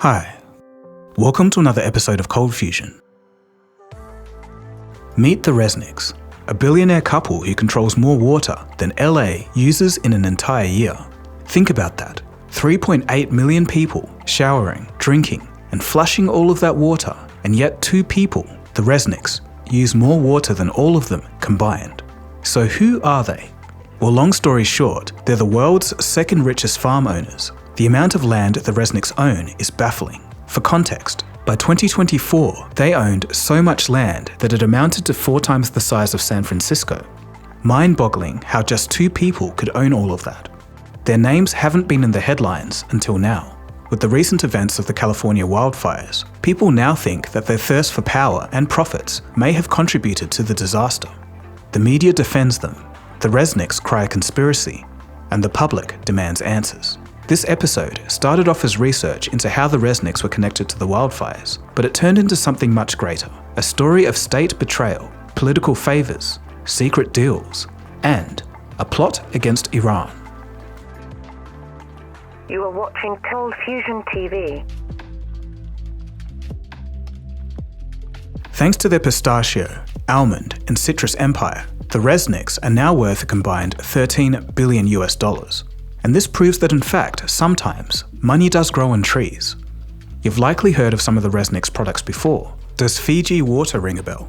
Hi, welcome to another episode of ColdFusion. Meet the Resnicks, a billionaire couple who controls more water than LA uses in an entire year. Think about that. 3.8 million people showering, drinking, and flushing all of that water, and yet two people, the Resnicks, use more water than all of them combined. So who are they? Well, long story short, they're the world's second richest farm owners. The amount of land the Resnicks own is baffling. For context, by 2024, they owned so much land that it amounted to 4 times the size of San Francisco. Mind-boggling how just 2 people could own all of that. Their names haven't been in the headlines until now. With the recent events of the California wildfires, people now think that their thirst for power and profits may have contributed to the disaster. The media defends them, the Resnicks cry conspiracy, and the public demands answers. This episode started off as research into how the Resnicks were connected to the wildfires, but it turned into something much greater. A story of state betrayal, political favors, secret deals, and a plot against Iran. You are watching ColdFusion TV. Thanks to their pistachio, almond, and citrus empire, the Resnicks are now worth a combined $13 billion. And this proves that in fact, sometimes, money does grow on trees. You've likely heard of some of the Resnicks products before. Does Fiji water ring a bell?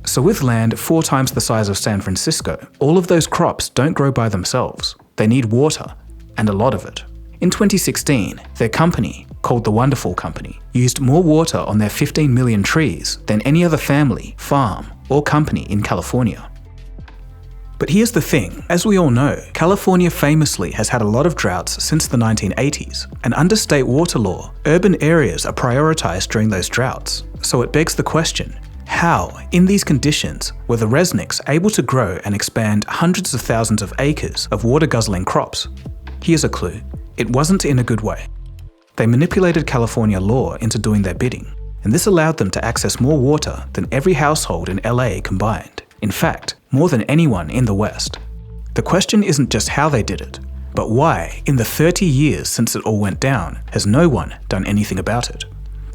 So with land 4 times the size of San Francisco, all of those crops don't grow by themselves. They need water, and a lot of it. In 2016, their company, called the Wonderful Company, used more water on their 15 million trees than any other family, farm, or company in California. But here's the thing, as we all know, California famously has had a lot of droughts since the 1980s, and under state water law, urban areas are prioritized during those droughts. So it begs the question, how, in these conditions, were the Resnicks able to grow and expand hundreds of thousands of acres of water-guzzling crops? Here's a clue, it wasn't in a good way. They manipulated California law into doing their bidding, and this allowed them to access more water than every household in LA combined. In fact, more than anyone in the West. The question isn't just how they did it, but why, in the 30 years since it all went down, has no one done anything about it?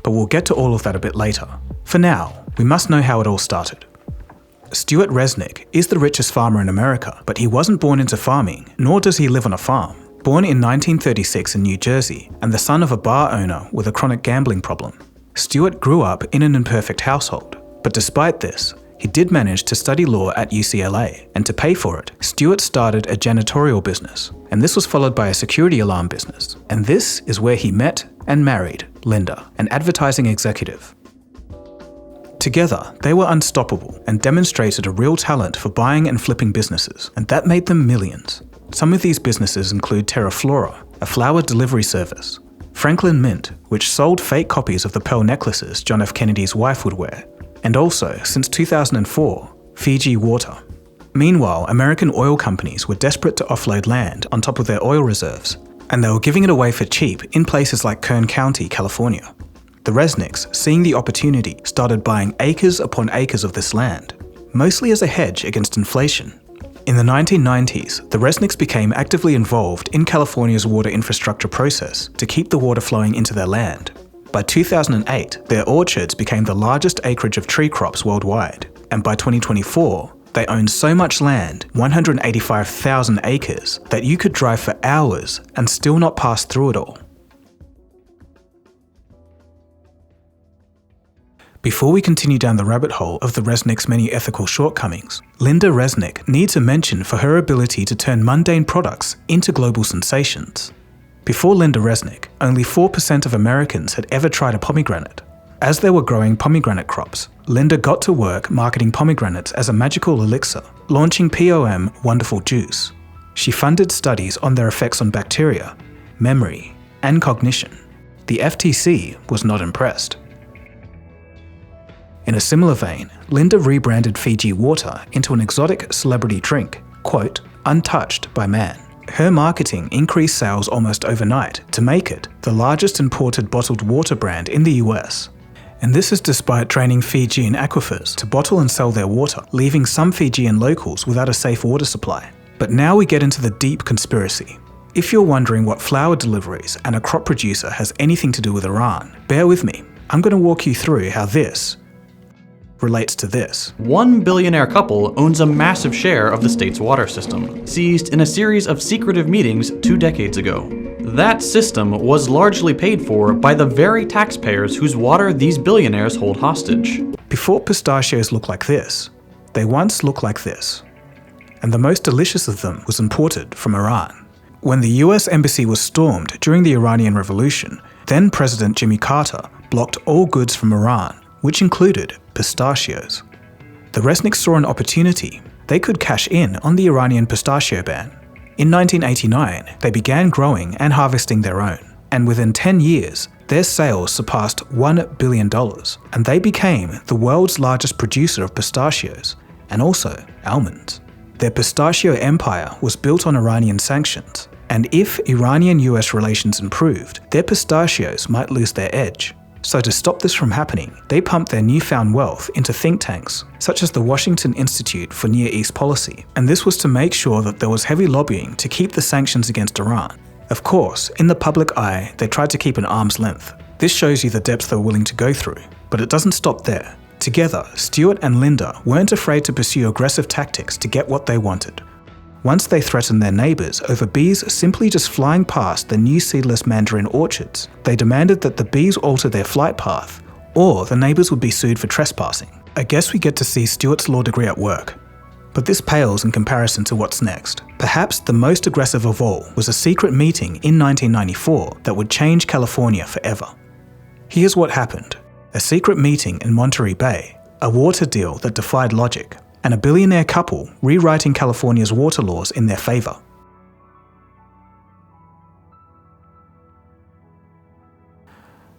But we'll get to all of that a bit later. For now, we must know how it all started. Stuart Resnick is the richest farmer in America, but he wasn't born into farming, nor does he live on a farm. Born in 1936 in New Jersey, and the son of a bar owner with a chronic gambling problem, Stuart grew up in an imperfect household. But despite this, he did manage to study law at UCLA, and to pay for it, Stuart started a janitorial business, and this was followed by a security alarm business. And this is where he met and married Linda, an advertising executive. Together, they were unstoppable and demonstrated a real talent for buying and flipping businesses, and that made them millions. Some of these businesses include Terra Flora, a flower delivery service, Franklin Mint, which sold fake copies of the pearl necklaces John F. Kennedy's wife would wear, and also, since 2004, Fiji Water. Meanwhile, American oil companies were desperate to offload land on top of their oil reserves, and they were giving it away for cheap in places like Kern County, California. The Resnicks, seeing the opportunity, started buying acres upon acres of this land, mostly as a hedge against inflation. In the 1990s, the Resnicks became actively involved in California's water infrastructure process to keep the water flowing into their land. By 2008, their orchards became the largest acreage of tree crops worldwide, and by 2024, they owned so much land, 185,000 acres, that you could drive for hours and still not pass through it all. Before we continue down the rabbit hole of the Resnicks' many ethical shortcomings, Linda Resnick needs a mention for her ability to turn mundane products into global sensations. Before Linda Resnick, only 4% of Americans had ever tried a pomegranate. As they were growing pomegranate crops, Linda got to work marketing pomegranates as a magical elixir, launching POM Wonderful Juice. She funded studies on their effects on bacteria, memory, and cognition. The FTC was not impressed. In a similar vein, Linda rebranded Fiji Water into an exotic celebrity drink, quote, untouched by man. Her marketing increased sales almost overnight to make it the largest imported bottled water brand in the US. And this is despite draining Fijian aquifers to bottle and sell their water, leaving some Fijian locals without a safe water supply. But now we get into the deep conspiracy. If you're wondering what flour deliveries and a crop producer has anything to do with Iran, bear with me. I'm going to walk you through how this relates to this. One billionaire couple owns a massive share of the state's water system, seized in a series of secretive meetings 2 decades ago. That system was largely paid for by the very taxpayers whose water these billionaires hold hostage. Before pistachios looked like this, they once looked like this. And the most delicious of them was imported from Iran. When the US embassy was stormed during the Iranian Revolution, then President Jimmy Carter blocked all goods from Iran, which included pistachios. The Resnicks saw an opportunity. They could cash in on the Iranian pistachio ban. In 1989, they began growing and harvesting their own, and within 10 years, their sales surpassed $1 billion, and they became the world's largest producer of pistachios, and also almonds. Their pistachio empire was built on Iranian sanctions, and if Iranian-US relations improved, their pistachios might lose their edge. So to stop this from happening, they pumped their newfound wealth into think tanks, such as the Washington Institute for Near East Policy, and this was to make sure that there was heavy lobbying to keep the sanctions against Iran. Of course, in the public eye, they tried to keep an arm's length. This shows you the depths they were willing to go through, but it doesn't stop there. Together, Stuart and Linda weren't afraid to pursue aggressive tactics to get what they wanted. Once they threatened their neighbours over bees simply just flying past the new seedless mandarin orchards, they demanded that the bees alter their flight path, or the neighbours would be sued for trespassing. I guess we get to see Stuart's law degree at work. But this pales in comparison to what's next. Perhaps the most aggressive of all was a secret meeting in 1994 that would change California forever. Here's what happened. A secret meeting in Monterey Bay, a water deal that defied logic, and a billionaire couple rewriting California's water laws in their favour.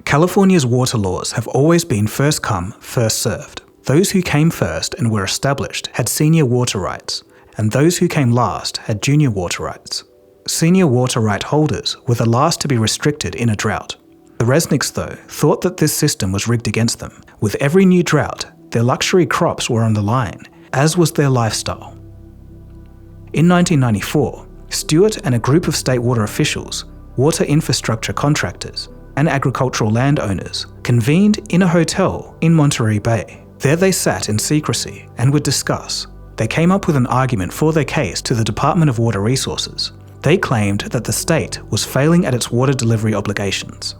California's water laws have always been first come, first served. Those who came first and were established had senior water rights, and those who came last had junior water rights. Senior water right holders were the last to be restricted in a drought. The Resnicks, though, thought that this system was rigged against them. With every new drought, their luxury crops were on the line, as was their lifestyle. In 1994, Stuart and a group of state water officials, water infrastructure contractors, and agricultural landowners convened in a hotel in Monterey Bay. There they sat in secrecy and would discuss. They came up with an argument for their case to the Department of Water Resources. They claimed that the state was failing at its water delivery obligations.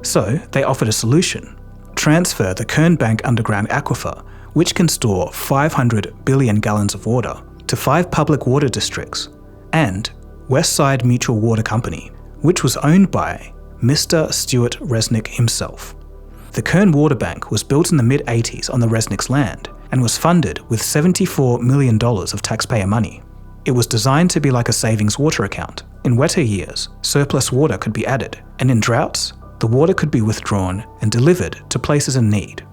So they offered a solution: transfer the Kernbank underground aquifer, which can store 500 billion gallons of water, to 5 public water districts, and Westside Mutual Water Company, which was owned by Mr. Stuart Resnick himself. The Kern Water Bank was built in the mid-80s on the Resnicks' land and was funded with $74 million of taxpayer money. It was designed to be like a savings water account. In wetter years, surplus water could be added, and in droughts, the water could be withdrawn and delivered to places in need.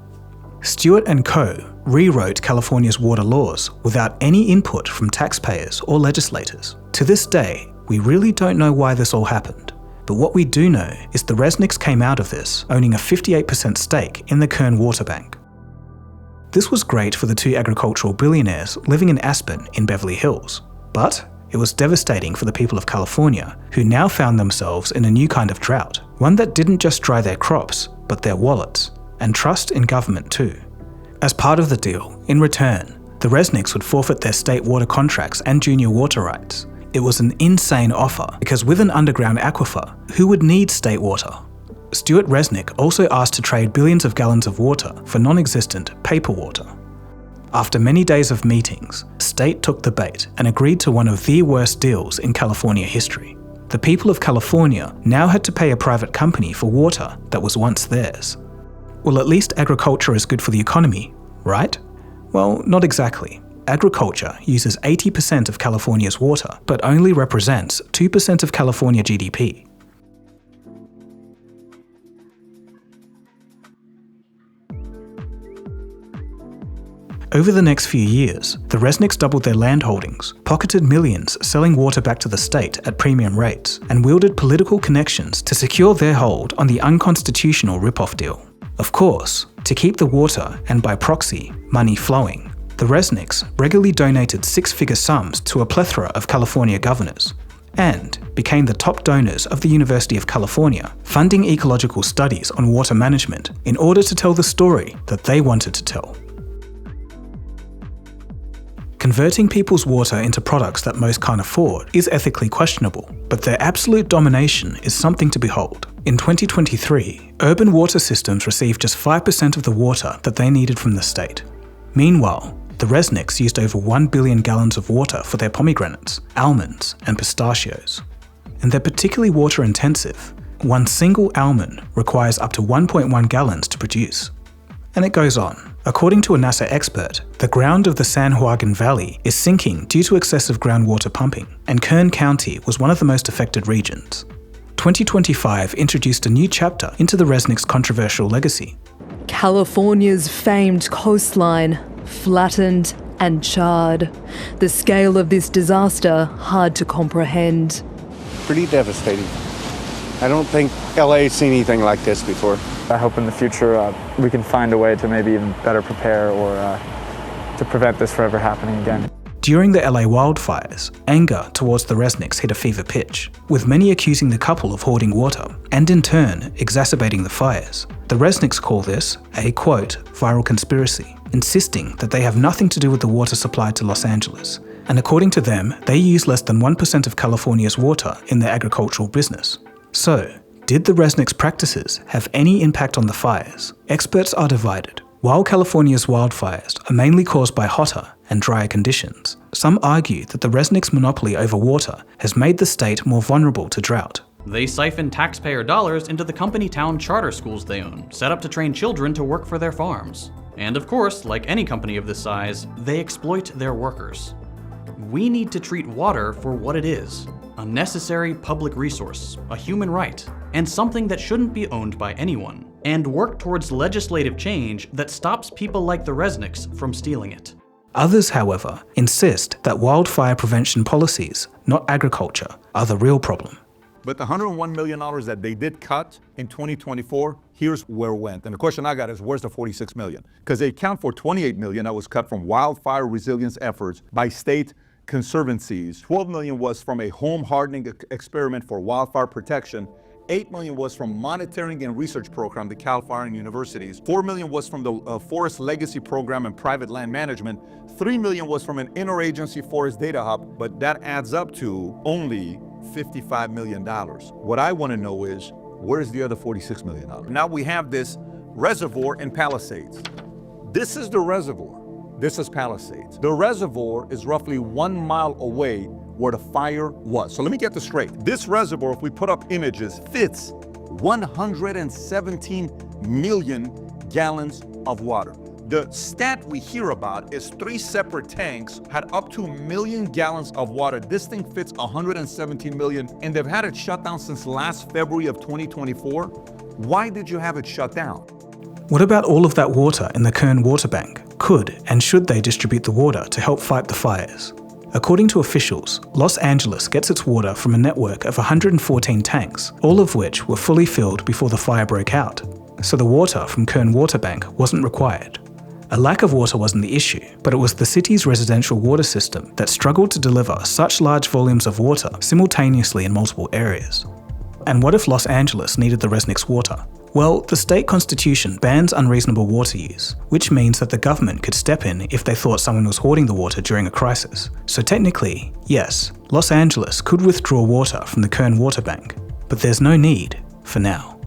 Stuart and Co. rewrote California's water laws without any input from taxpayers or legislators. To this day, we really don't know why this all happened. But what we do know is the Resnicks came out of this owning a 58% stake in the Kern Water Bank. This was great for the 2 agricultural billionaires living in Aspen in Beverly Hills, but it was devastating for the people of California, who now found themselves in a new kind of drought, one that didn't just dry their crops, but their wallets, and trust in government too. As part of the deal, in return, the Resnicks would forfeit their state water contracts and junior water rights. It was an insane offer, because with an underground aquifer, who would need state water? Stuart Resnick also asked to trade billions of gallons of water for non-existent paper water. After many days of meetings, the state took the bait and agreed to one of the worst deals in California history. The people of California now had to pay a private company for water that was once theirs. Well, at least agriculture is good for the economy, right? Well, not exactly. Agriculture uses 80% of California's water, but only represents 2% of California GDP. Over the next few years, the Resnicks doubled their land holdings, pocketed millions selling water back to the state at premium rates, and wielded political connections to secure their hold on the unconstitutional rip-off deal. Of course, to keep the water, and by proxy, money flowing, the Resnicks regularly donated 6-figure sums to a plethora of California governors. and became the top donors of the University of California, funding ecological studies on water management in order to tell the story that they wanted to tell. Converting people's water into products that most can't afford is ethically questionable, but their absolute domination is something to behold. In 2023, urban water systems received just 5% of the water that they needed from the state. Meanwhile, the Resnicks used over 1 billion gallons of water for their pomegranates, almonds, and pistachios. And they're particularly water intensive. One single almond requires up to 1.1 gallons to produce. And it goes on. According to a NASA expert, the ground of the San Joaquin Valley is sinking due to excessive groundwater pumping, and Kern County was one of the most affected regions. 2025 introduced a new chapter into the Resnicks' controversial legacy. California's famed coastline, flattened and charred. The scale of this disaster hard to comprehend. Pretty devastating. I don't think LA's seen anything like this before. I hope in the future we can find a way to maybe even better prepare or to prevent this from ever happening again. During the LA wildfires, anger towards the Resnicks hit a fever pitch, with many accusing the couple of hoarding water, and in turn, exacerbating the fires. The Resnicks call this a, quote, viral conspiracy, insisting that they have nothing to do with the water supply to Los Angeles. And according to them, they use less than 1% of California's water in their agricultural business. So, did the Resnicks' practices have any impact on the fires? Experts are divided. While California's wildfires are mainly caused by hotter and drier conditions, some argue that the Resnicks' monopoly over water has made the state more vulnerable to drought. They siphon taxpayer dollars into the company town charter schools they own, set up to train children to work for their farms. And of course, like any company of this size, they exploit their workers. We need to treat water for what it is: a necessary public resource, a human right, and something that shouldn't be owned by anyone, and work towards legislative change that stops people like the Resnicks from stealing it. Others, however, insist that wildfire prevention policies, not agriculture, are the real problem. But the $101 million that they did cut in 2024, here's where it went. And the question I got is, where's the $46 million? Because they account for $28 million that was cut from wildfire resilience efforts by state conservancies. $12 million was from a home hardening experiment for wildfire protection. $8 million was from monitoring and research program to California universities. $4 million was from the Forest Legacy Program and private land management. $3 million was from an interagency forest data hub, but that adds up to only $55 million. What I want to know is, where's the other $46 million? Now we have this reservoir in Palisades. This is the reservoir. This is Palisades. The reservoir is roughly 1 mile away where the fire was. So let me get this straight. This reservoir, if we put up images, fits 117 million gallons of water. The stat we hear about is 3 separate tanks had up to 1 million gallons of water. This thing fits 117 million, and they've had it shut down since last February of 2024. Why did you have it shut down? What about all of that water in the Kern Water Bank? Could and should they distribute the water to help fight the fires? According to officials, Los Angeles gets its water from a network of 114 tanks, all of which were fully filled before the fire broke out. So the water from Kern Water Bank wasn't required. A lack of water wasn't the issue, but it was the city's residential water system that struggled to deliver such large volumes of water simultaneously in multiple areas. And what if Los Angeles needed the Resnicks' water? Well, the state constitution bans unreasonable water use, which means that the government could step in if they thought someone was hoarding the water during a crisis. So technically, yes, Los Angeles could withdraw water from the Kern Water Bank, but there's no need for now.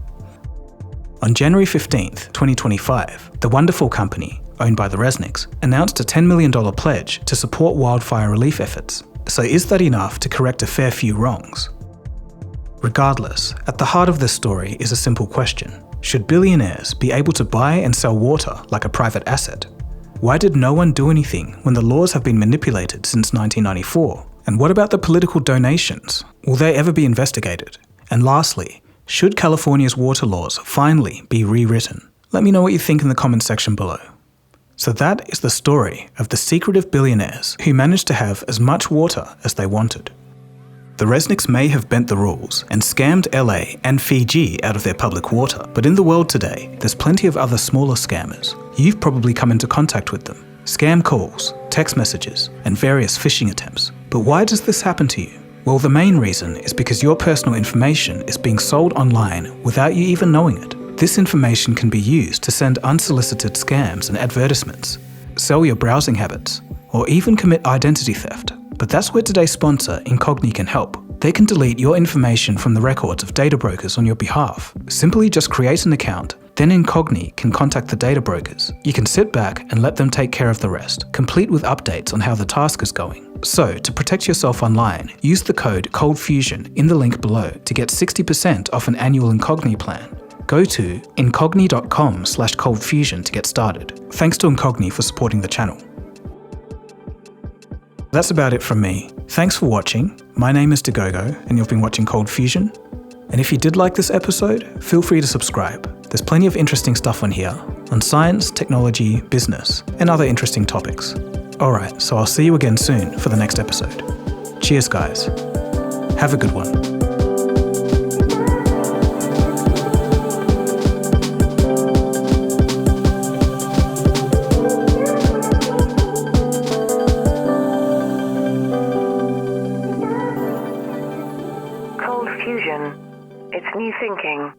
On January 15th, 2025, the Wonderful Company, owned by the Resnicks, announced a $10 million pledge to support wildfire relief efforts. So is that enough to correct a fair few wrongs? Regardless, at the heart of this story is a simple question. Should billionaires be able to buy and sell water like a private asset? Why did no one do anything when the laws have been manipulated since 1994? And what about the political donations? Will they ever be investigated? And lastly, should California's water laws finally be rewritten? Let me know what you think in the comments section below. So that is the story of the secretive billionaires who managed to have as much water as they wanted. The Resnicks may have bent the rules and scammed LA and Fiji out of their public water, but in the world today, there's plenty of other smaller scammers. You've probably come into contact with them. Scam calls, text messages, and various phishing attempts. But why does this happen to you? Well, the main reason is because your personal information is being sold online without you even knowing it. This information can be used to send unsolicited scams and advertisements, sell your browsing habits, or even commit identity theft. But that's where today's sponsor, Incogni, can help. They can delete your information from the records of data brokers on your behalf. Simply just create an account, then Incogni can contact the data brokers. You can sit back and let them take care of the rest, complete with updates on how the task is going. So, to protect yourself online, use the code ColdFusion in the link below to get 60% off an annual Incogni plan. Go to incogni.com/coldfusion to get started. Thanks to Incogni for supporting the channel. That's about it from me. Thanks for watching. My name is Dagogo, and you've been watching ColdFusion. And if you did like this episode, feel free to subscribe. There's plenty of interesting stuff on here, on science, technology, business, and other interesting topics. Alright, so I'll see you again soon for the next episode. Cheers, guys. Have a good one. ColdFusion. It's new thinking.